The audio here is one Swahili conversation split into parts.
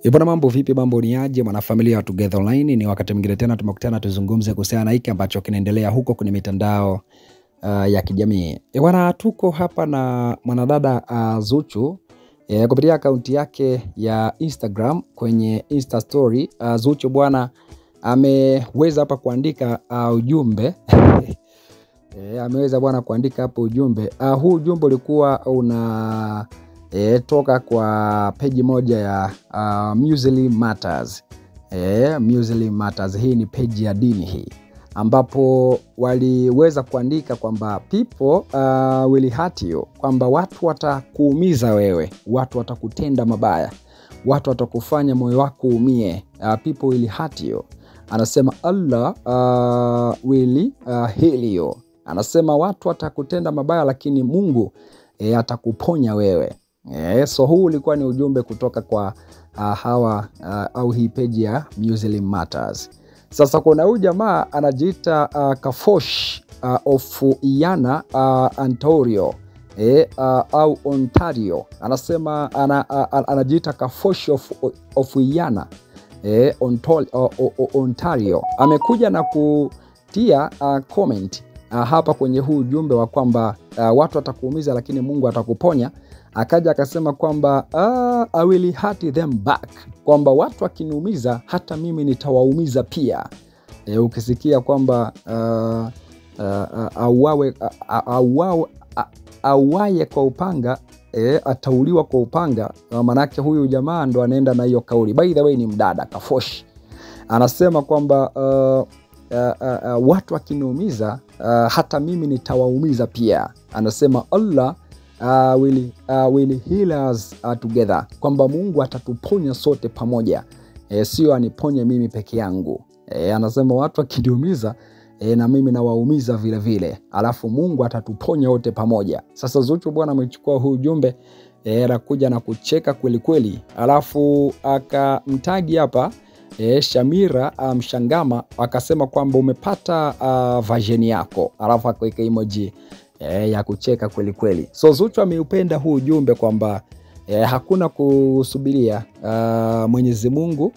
Ibona mambo vipi, mambo ni aje mwanafamilia wa Together Online? Ni wakati mwingine tena tumekutana tuzungumze kuhusiana na hiki ambacho kinaendelea huko kwenye mitandao ya kijamii. Bwana, tuko hapa na mwanadada Zuchu kupitia akaunti yake ya Instagram kwenye Insta story. Zuchu bwana ameweza hapa kuandika ujumbe ameweza bwana kuandika hapo ujumbe. Huu ujumbe ulikuwa una toka kwa page moja ya Muslim Matters. Muslim Matters, hii ni page ya dini hii, ambapo waliweza kuandika kwamba people will hurt you, kwamba watu watakuumiza wewe, watu watakutenda mabaya, watu watakufanya moyo wako umie. People will hurt you. Anasema Allah will heal you. Anasema watu watakutenda mabaya lakini Mungu atakuponya wewe. So huu ulikuwa ni ujumbe kutoka kwa hawa au hii page ya Muslim Matters. Sasa kuna huyu jamaa anajiita Kafosh of Iana Ontario au Ontario. Anasema anajiita Kafosh of Iana Ontario. Amekuja na kutia comment hapa kwenye huu ujumbe wa kwamba watu watakuumiza lakini Mungu atakuponya. Akaja akasema kwamba I will hurt them back, kwamba watu wakiniumiza hata mimi nitawaumiza pia. Ukisikia kwamba auaye kwa upanga atauliwa kwa upanga, manake huyu jamaa ndo anaenda na hiyo kauli. By the way, ni mdada Kafosh. Anasema kwamba watu wakiniumiza hata mimi nitawaumiza pia. Anasema Allah will heal us together, kwamba Mungu atatuponya sote pamoja, sio aniponye mimi peke yangu. Anasema watu wakiniumiza na mimi nawaumiza vile vile, alafu Mungu atatuponya wote pamoja. Sasa Zuchu bwana amechukua huu ujumbe anakuja na kucheka kweli kweli, alafu akamtagi hapa Shamira Mshangama, akasema kwamba umepata version yako, alafu akaweka emoji ya kucheka kweli kweli. So Zuchu ameupenda huu ujumbe kwamba hakuna kusubiria Mwenyezi Mungu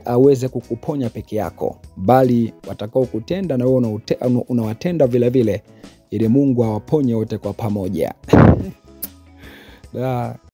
aweze kukuponya peke yako, bali watakao kutenda na wewe unawatenda vile vile, ili Mungu awaponye wote kwa pamoja.